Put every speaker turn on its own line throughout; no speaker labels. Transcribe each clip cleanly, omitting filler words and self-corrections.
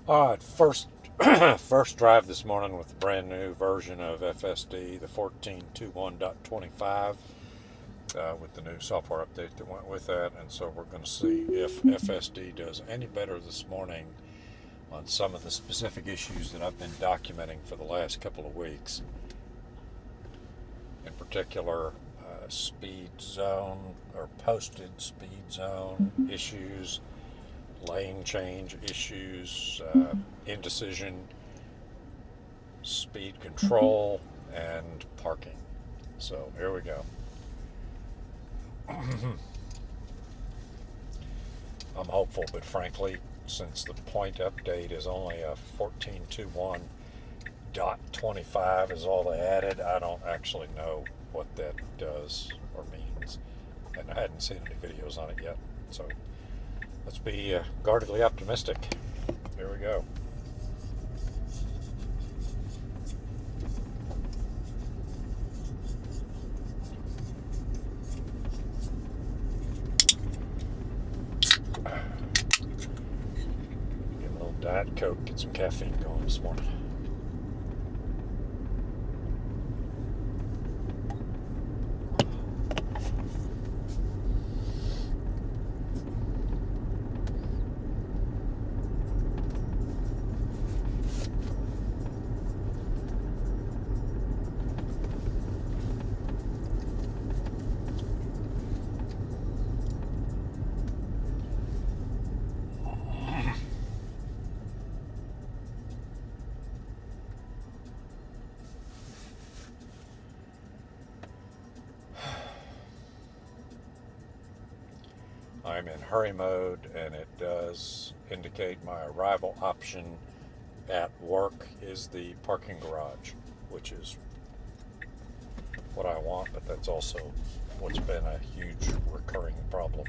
All right, first first drive this morning with the brand new version of FSD, the 14.21.25, with the new software update that went with that. And so we're going to see if FSD does any better this morning on some of the specific issues that I've been documenting for the last couple of weeks. In particular, speed zone or posted speed zone issues, lane change issues, indecision, speed control, and parking. So here we go. I'm hopeful, but frankly, since the point update is only a 14.21.25 is all they added, I don't actually know what that does or means. And I hadn't seen any videos on it yet. So let's be guardedly optimistic. Here we go. Get a little Diet Coke, get some caffeine going this morning. I'm in hurry mode, and it does indicate my arrival option at work is the parking garage, which is what I want, but that's also what's been a huge recurring problem.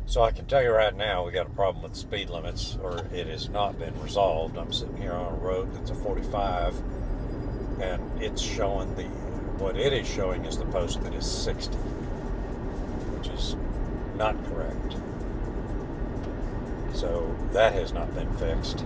So I can tell you right now, we got a problem with speed limits, or it has not been resolved. I'm sitting here on a road that's a 45, and it's showing what it is showing is the post that is 60, which is not correct. So that has not been fixed.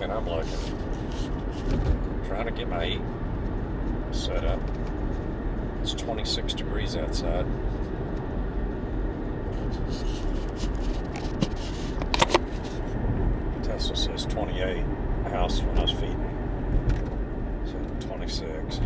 I'm looking. Trying to get my heat set up. It's 26 degrees outside. Tesla says 28. House when I was feeding. So 26.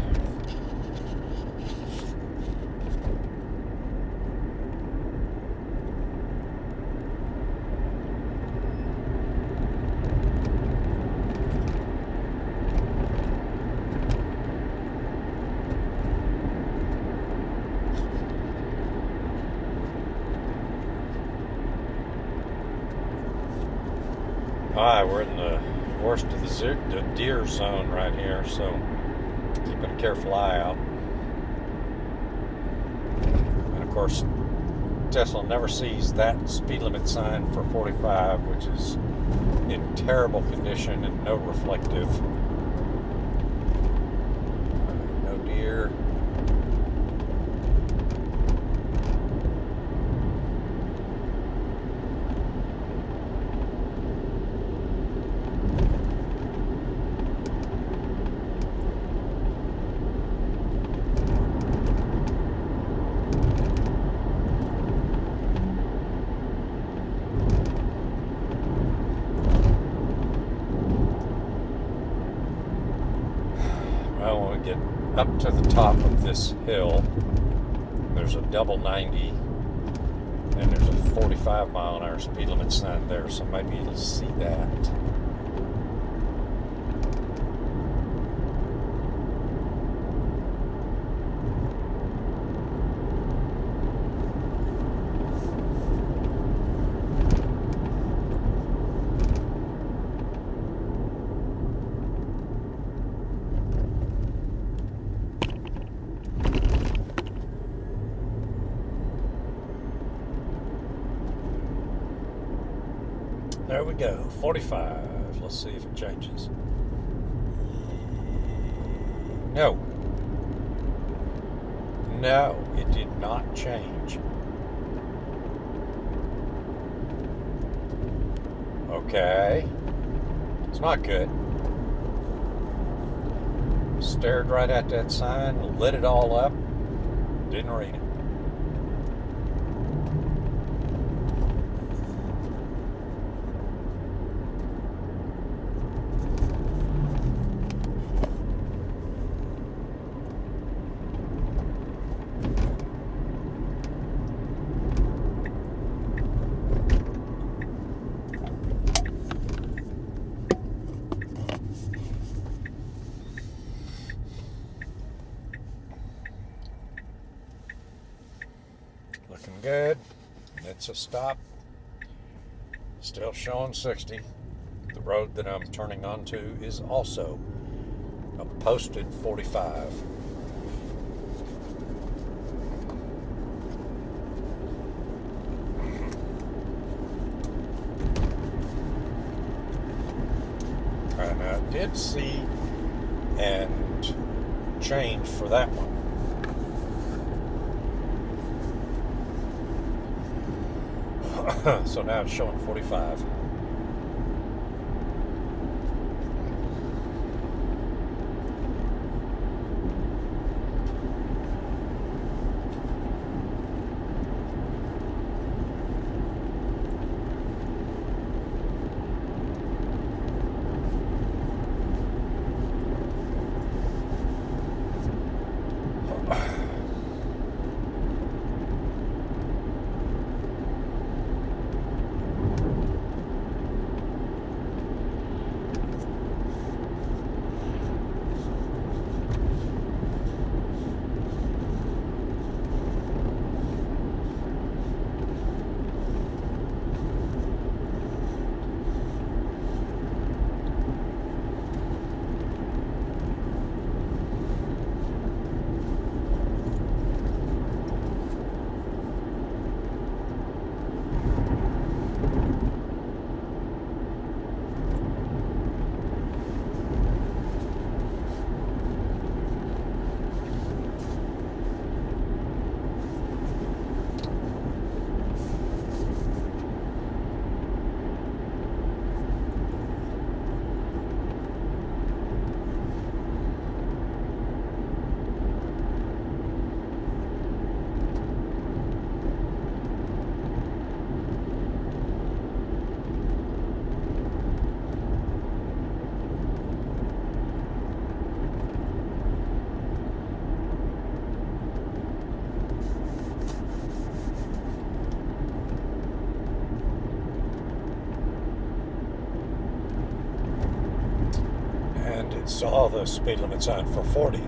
Hi, we're in the worst of the deer zone right here, so keeping a careful eye out. And of course, Tesla never sees that speed limit sign for 45, which is in terrible condition and no reflective. No deer. up to the top of this hill. There's a double 90, and there's a 45 mile an hour speed limit sign there, so maybe you'll see that. There we go, 45. Let's see if it changes. No. No, it did not change. Okay. It's not good. Stared right at that sign, lit it all up, didn't read it. Looking good. It's a stop. Still showing 60. The road that I'm turning onto is also a posted 45. And I did see and change for that one. So now it's showing 45. Saw the speed limit sign for 40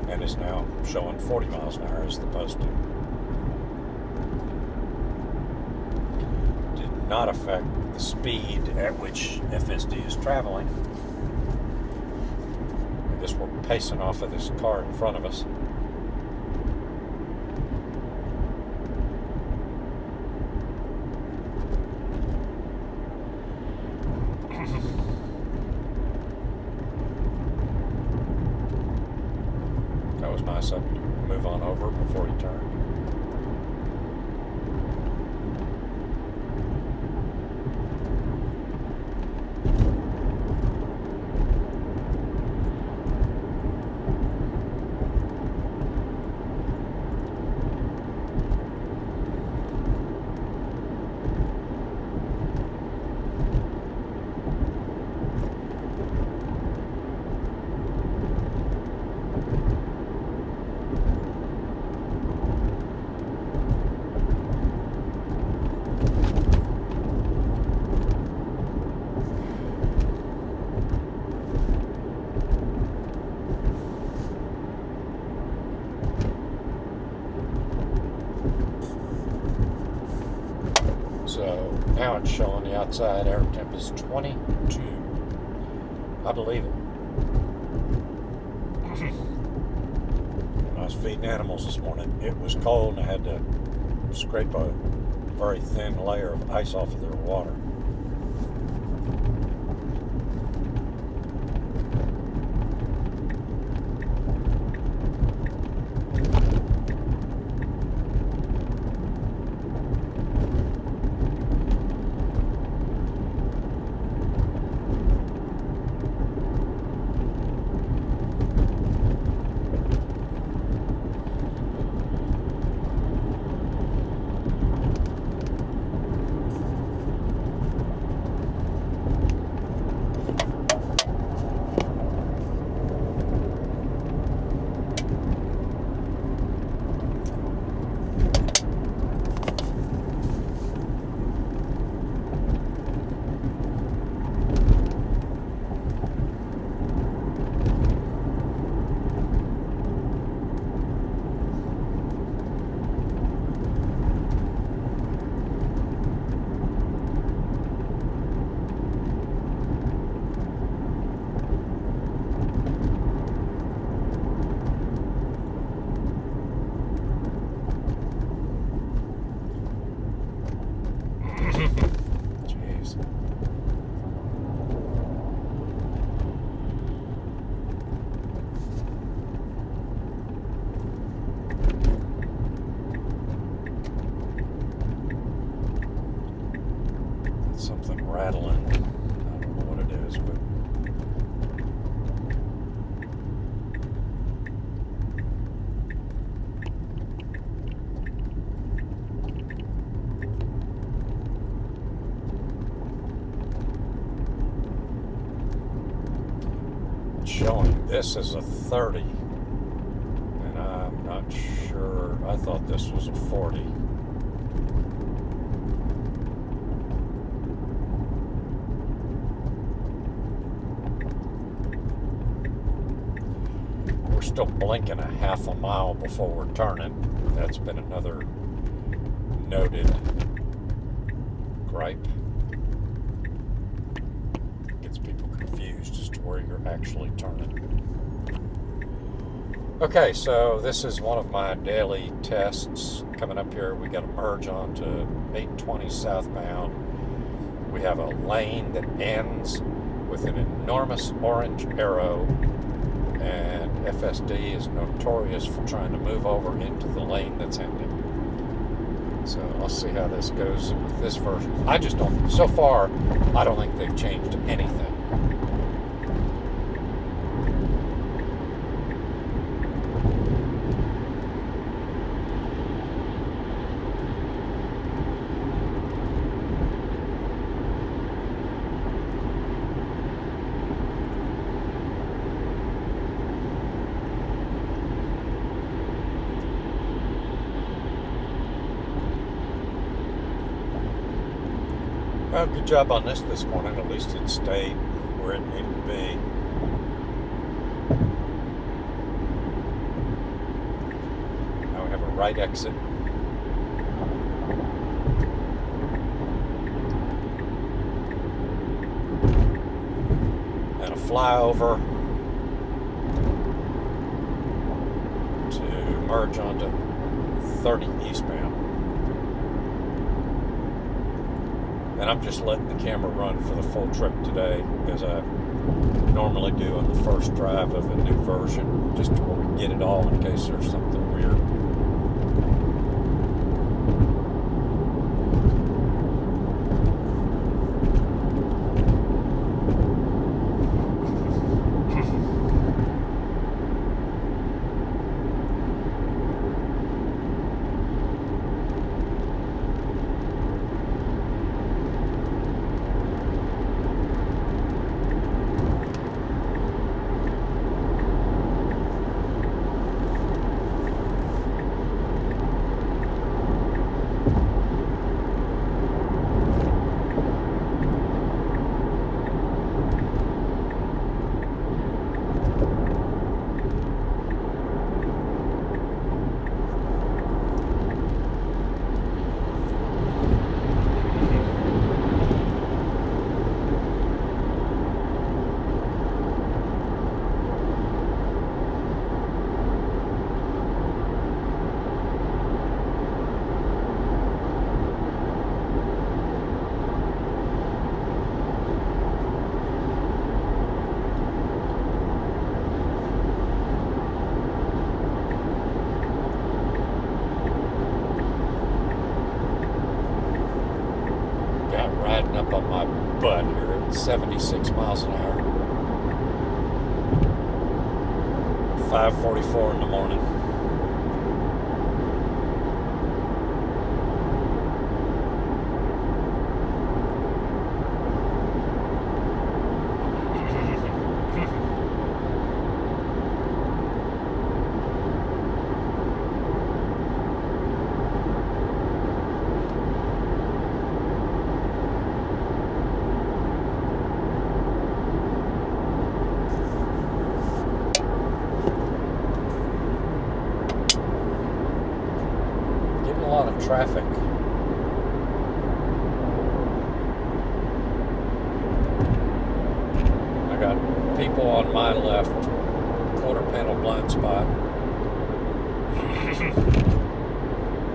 and is now showing 40 miles an hour as the posted. Did not affect the speed at which FSD is traveling. I guess we're pacing off of this car in front of us. That was nice of him to move on over before he turned. Now it's showing the outside air temp is 22. I believe it. When I was feeding animals this morning, it was cold and I had to scrape a very thin layer of ice off of their water. Jeez. That's something rattling. I don't know what it is, but showing this as a 30, and I'm not sure. I thought this was a 40. We're still blinking a half a mile before we're turning. That's been another noted gripe. Gets people confused as to where you're actually turning. Okay, so this is one of my daily tests. Coming up here, we got to merge onto 820 southbound. We have a lane that ends with an enormous orange arrow, and FSD is notorious for trying to move over into the lane that's ending. So let's see how this goes with this version. So far, I don't think they've changed anything. Well, good job on this morning. At least it stayed where it needed to be. Now we have a right exit. And a flyover to merge onto 30 eastbound. And I'm just letting the camera run for the full trip today, as I normally do on the first drive of a new version, just to where we get it all in case there's something weird. about 76 miles an hour. 5:44 in the morning. Getting a lot of traffic. I got people on my left, quarter panel blind spot.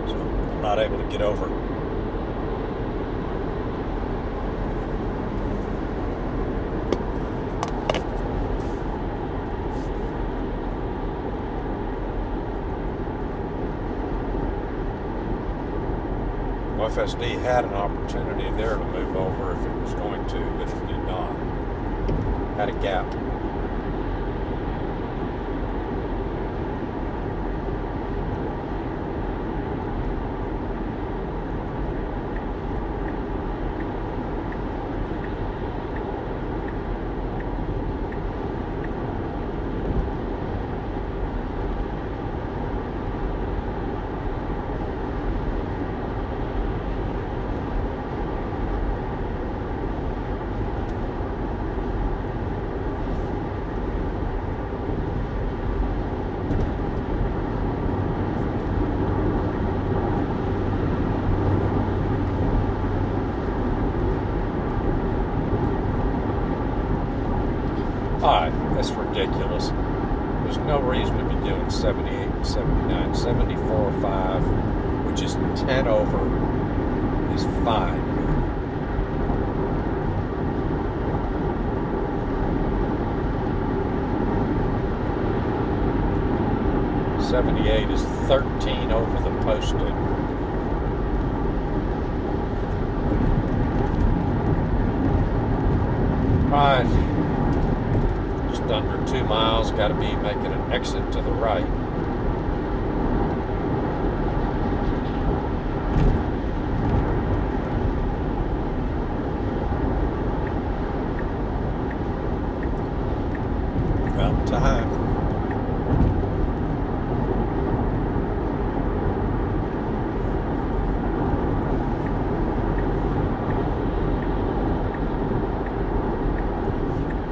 So I'm not able to get over. FSD had an opportunity there to move over if it was going to, but it did not. Had a gap. Alright, that's ridiculous. There's no reason to be doing 78, 79, 74, 5, which is 10 over, is fine. 78 is 13 over the posted. Alright. Just under 2 miles, got to be making an exit to the right. About time.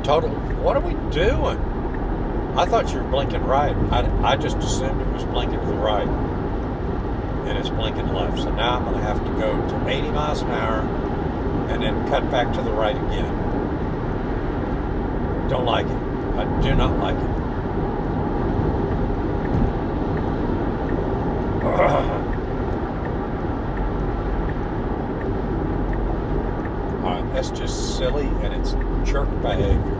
Total. What are we doing? I thought you were blinking right. I just assumed it was blinking to the right. And it's blinking left. So now I'm going to have to go to 80 miles an hour and then cut back to the right again. Don't like it. I do not like it. Alright, that's just silly and it's jerk behavior.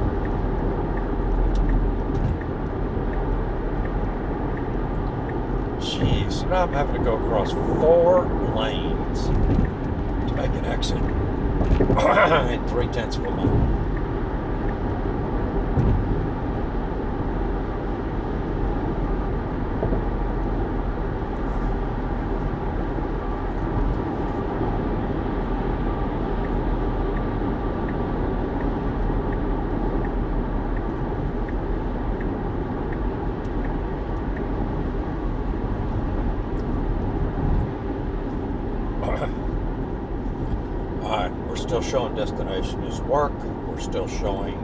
Jeez, so now I'm having to go across 4 lanes to make an exit in 3/10 of a mile. Alright, we're still showing destination as work. We're still showing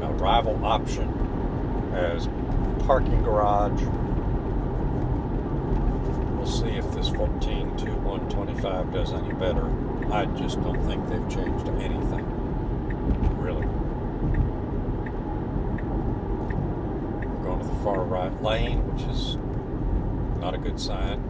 arrival option as parking garage. We'll see if this 14-2-1-25 does any better. I just don't think they've changed anything. Really. We're going to the far right lane, which is not a good sign.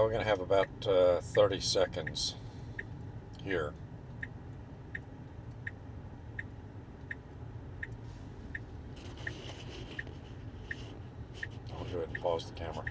We're going to have about 30 seconds here. go ahead and pause the camera.